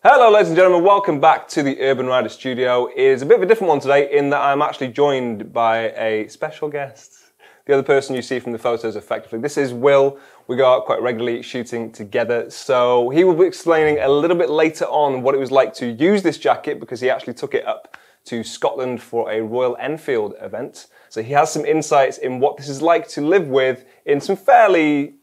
Hello ladies and gentlemen, welcome back to the Urban Rider Studio. It is a bit of a different one today in that I'm actually joined by a special guest. The other person you see from the photos effectively. This is Will. We go out quite regularly shooting together. So he will be explaining a little bit later on what it was like to use this jacket because he actually took it up to Scotland for a Royal Enfield event. So he has some insights in what this is like to live with in some fairly,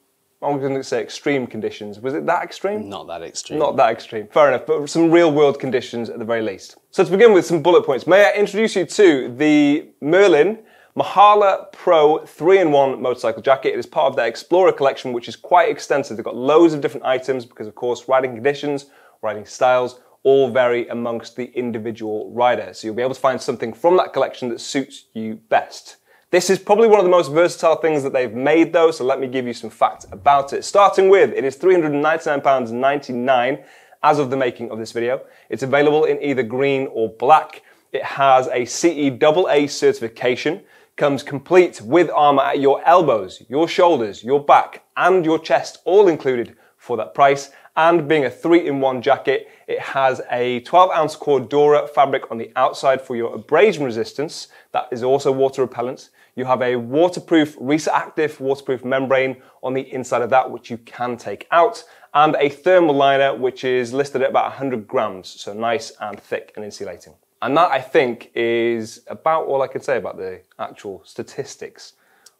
I'm going to say extreme conditions. Was it that extreme? Not that extreme. Not that extreme. Fair enough, but some real world conditions at the very least. So to begin with some bullet points, may I introduce you to the Merlin Mahala Pro 3-in-1 motorcycle jacket. It is part of their Explorer collection, which is quite extensive. They've got loads of different items because, of course, riding conditions, riding styles, all vary amongst the individual rider. So you'll be able to find something from that collection that suits you best. This is probably one of the most versatile things that they've made though, so let me give you some facts about it. Starting with, it is £399.99 as of the making of this video. It's available in either green or black. It has a CE AA certification, comes complete with armour at your elbows, your shoulders, your back and your chest, all included for that price. And being a 3-in-1 jacket, it has a 12-ounce Cordura fabric on the outside for your abrasion resistance. That is also water repellent. You have a waterproof, Resa-Active waterproof membrane on the inside of that, which you can take out, and a thermal liner, which is listed at about 100 grams, so nice and thick and insulating. And that, I think, is about all I can say about the actual statistics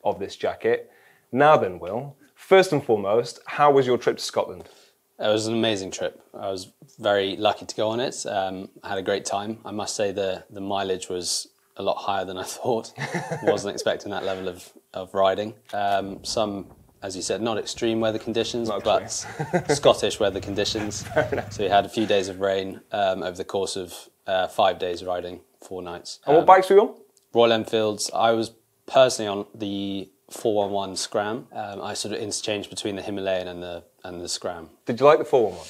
of this jacket. Now then, Will, first and foremost, how was your trip to Scotland? It was an amazing trip. I was very lucky to go on it. I had a great time. I must say the mileage was a lot higher than I thought. Wasn't expecting that level of riding. Some, as you said, not extreme weather conditions, but Scottish weather conditions. So we had a few days of rain over the course of 5 days riding, 4 nights. And what bikes were you on? Royal Enfields. I was personally on the 411 Scram. I sort of interchanged between the Himalayan and the Scram. Did you like the 411?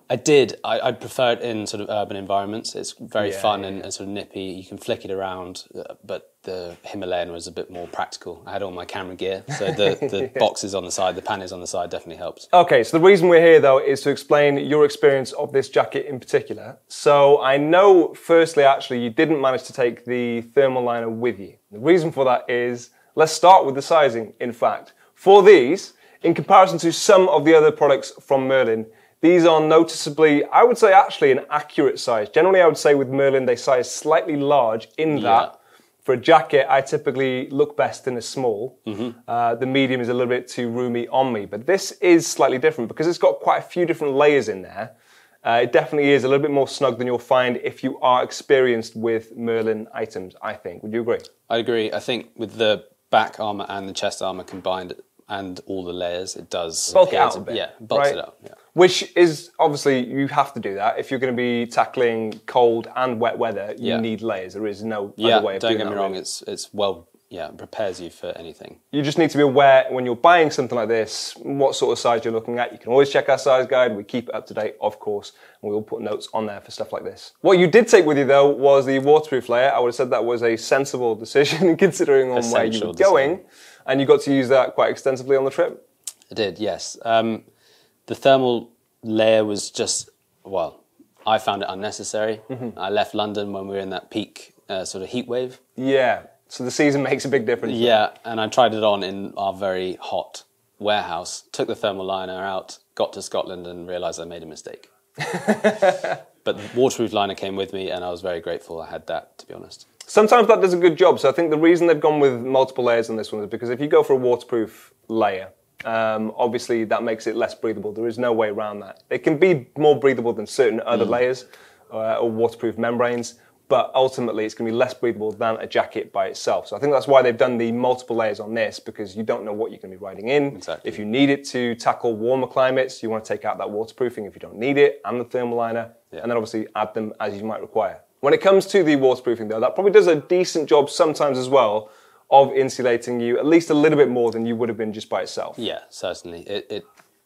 I did. I'd prefer it in sort of urban environments. It's very fun and sort of nippy. You can flick it around, but the Himalayan was a bit more practical. I had all my camera gear, so the boxes on the side, the panniers on the side definitely helps. Okay, so the reason we're here though is to explain your experience of this jacket in particular. So I know, firstly, actually, you didn't manage to take the thermal liner with you. The reason for that is, let's start with the sizing, in fact. For these, in comparison to some of the other products from Merlin, these are noticeably, I would say actually an accurate size. Generally, I would say with Merlin, they size slightly large in that. For a jacket, I typically look best in a small. The medium is a little bit too roomy on me, but this is slightly different because it's got quite a few different layers in there. It definitely is a little bit more snug than you'll find if you are experienced with Merlin items, I think. Would you agree? I agree. I think with the back armour and the chest armour combined and all the layers, it does bulk it out a bit. Yeah, bulks it up. Yeah. Which is, obviously, you have to do that. If you're going to be tackling cold and wet weather, you need layers. There is no other way of doing that. Don't get me wrong, it's well, it prepares you for anything. You just need to be aware when you're buying something like this, what sort of size you're looking at. You can always check our size guide. We keep it up to date, of course, and we will put notes on there for stuff like this. What you did take with you, though, was the waterproof layer. I would have said that was a sensible decision considering on where you were going. And you got to use that quite extensively on the trip? I did, yes. The thermal layer was just, well, I found it unnecessary. I left London when we were in that peak sort of heat wave. Yeah, so the season makes a big difference. Yeah, and I tried it on in our very hot warehouse, took the thermal liner out, got to Scotland and realised I made a mistake. But the waterproof liner came with me and I was very grateful I had that, to be honest. Sometimes that does a good job. So I think the reason they've gone with multiple layers on this one is because if you go for a waterproof layer, obviously that makes it less breathable. There is no way around that. It can be more breathable than certain other layers or waterproof membranes, but ultimately it's going to be less breathable than a jacket by itself. So I think that's why they've done the multiple layers on this, because you don't know what you're going to be riding in. Exactly. If you need it to tackle warmer climates, you want to take out that waterproofing if you don't need it, and the thermal liner, and then obviously add them as you might require. When it comes to the waterproofing though, that probably does a decent job sometimes as well of insulating you at least a little bit more than you would have been just by itself. Yeah, certainly.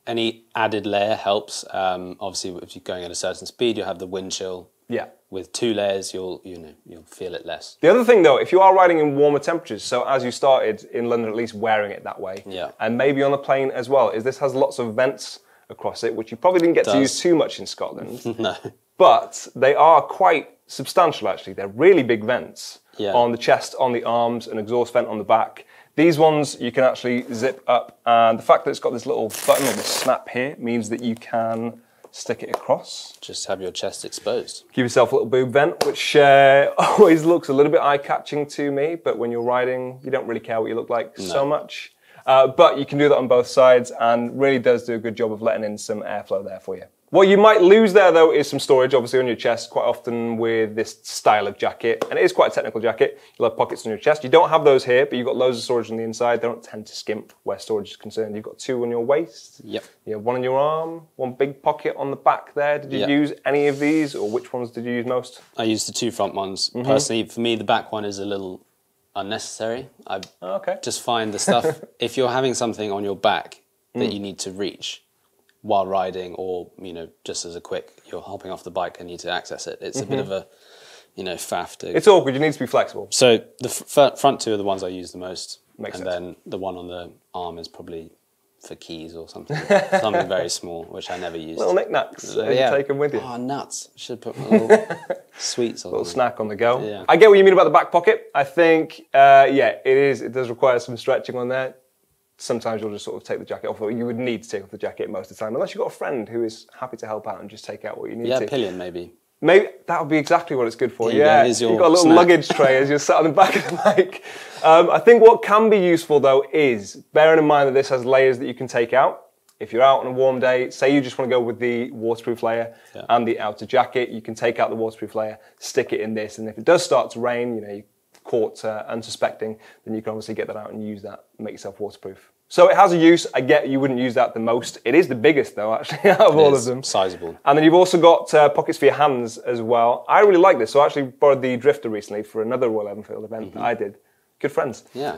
Any added layer helps. Obviously, if you're going at a certain speed, you'll have the wind chill. Yeah. With 2 layers, you'll feel it less. The other thing though, if you are riding in warmer temperatures, so as you started in London, at least wearing it that way, and maybe on a plane as well, is this has lots of vents across it, which you probably didn't get to use too much in Scotland. No. but they are quite substantial actually. They're really big vents on the chest, on the arms, an exhaust vent on the back. These ones you can actually zip up, and the fact that it's got this little button or this snap here means that you can stick it across. Just have your chest exposed. Give yourself a little boob vent, which always looks a little bit eye-catching to me, but when you're riding, you don't really care what you look like so much. But you can do that on both sides, and really does do a good job of letting in some airflow there for you. What you might lose there, though, is some storage, obviously, on your chest, quite often with this style of jacket. And it is quite a technical jacket. You'll have pockets on your chest. You don't have those here, but you've got loads of storage on the inside. They don't tend to skimp where storage is concerned. You've got 2 on your waist. Yep. You have 1 on your arm, 1 big pocket on the back there. Did you use any of these, or which ones did you use most? I used the 2 front ones. Personally, for me, the back one is a little unnecessary. I just find the stuff, if you're having something on your back that you need to reach while riding, or, you know, just as a quick, you're hopping off the bike and need to access it, it's a bit of a, you know, faff to... It's awkward, you need to be flexible. So the front 2 are the ones I use the most. Makes sense. Then And then the one on the arm is probably for keys or something. Something very small, which I never use. Little knickknacks, you take them with you. Oh, nuts. Should put my little sweets on. Little snack on the go. Yeah. I get what you mean about the back pocket. I think, it does require some stretching on there. Sometimes you'll just sort of take the jacket off, or you would need to take off the jacket most of the time, unless you've got a friend who is happy to help out and just take out what you need to. Yeah, pillion maybe. Maybe that would be exactly what it's good for. You've got a little snack. Luggage tray as you're sat on the back of the bike. I think what can be useful though is, bearing in mind that this has layers that you can take out. If you're out on a warm day, say you just want to go with the waterproof layer and the outer jacket, you can take out the waterproof layer, stick it in this, and if it does start to rain, you know, you caught unsuspecting, then you can obviously get that out and use that, make yourself waterproof. So it has a use. I get you wouldn't use that the most. It is the biggest though, actually, out of all of them. Sizable. And then you've also got pockets for your hands as well. I really like this. So I actually borrowed the Drifter recently for another Royal Evenfield event that I did. Good friends. Yeah.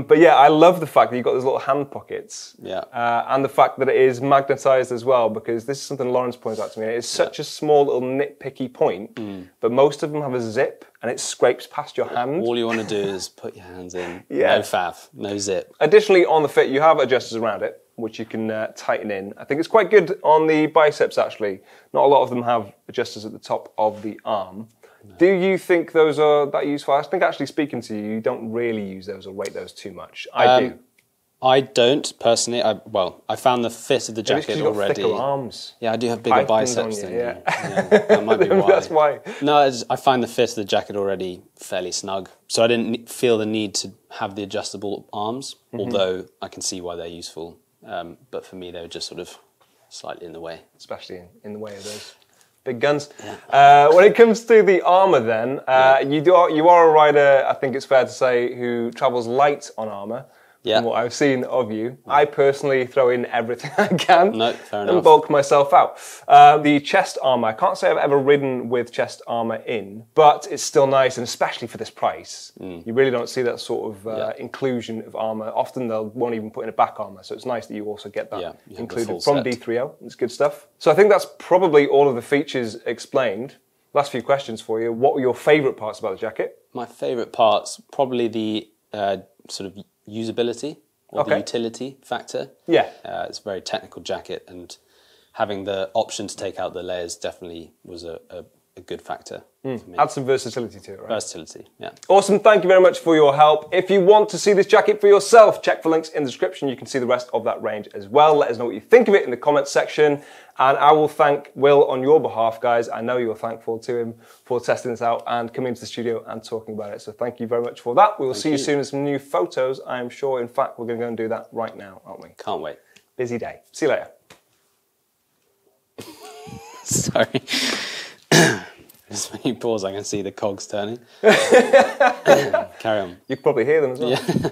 But yeah, I love the fact that you've got those little hand pockets. Yeah. And the fact that it is magnetized as well, because this is something Lawrence points out to me. It's such a small little nitpicky point, but most of them have a zip and it scrapes past your hand. All you want to do is put your hands in. No faff, no zip. Additionally, on the fit, you have adjusters around it, which you can tighten in. I think it's quite good on the biceps, actually. Not a lot of them have adjusters at the top of the arm. No. Do you think those are that useful? I think actually speaking to you, you don't really use those or rate those too much. I do. I don't personally. I found the fit of the jacket you've got already. Thicker arms. Yeah, I do have bigger biceps than you. Yeah. That might be why. That's why. No, I find the fit of the jacket already fairly snug, so I didn't feel the need to have the adjustable arms. Although I can see why they're useful, but for me they were just sort of slightly in the way, especially in the way of those big guns. Yeah. When it comes to the armour then, you are a rider, I think it's fair to say, who travels light on armour. From what I've seen of you. I personally throw in everything I can and bulk myself out. The chest armour, I can't say I've ever ridden with chest armour in, but it's still nice, and especially for this price, you really don't see that sort of inclusion of armour. Often they won't even put in a back armour, so it's nice that you also get that included from D3O. It's good stuff. So I think that's probably all of the features explained. Last few questions for you. What were your favourite parts about the jacket? My favourite parts, probably the sort of usability or the utility factor. Yeah. It's a very technical jacket, and having the option to take out the layers definitely was a good factor for me. Add some versatility to it, right? Versatility, yeah. Awesome, thank you very much for your help. If you want to see this jacket for yourself, check for links in the description. You can see the rest of that range as well. Let us know what you think of it in the comments section. And I will thank Will on your behalf, guys. I know you're thankful to him for testing this out and coming into the studio and talking about it. So thank you very much for that. We will see you soon in some new photos, I am sure. In fact, we're going to go and do that right now, aren't we? Can't wait. Busy day. See you later. Sorry. Just when you pause, I can see the cogs turning. Carry on. You can probably hear them as well. Yeah.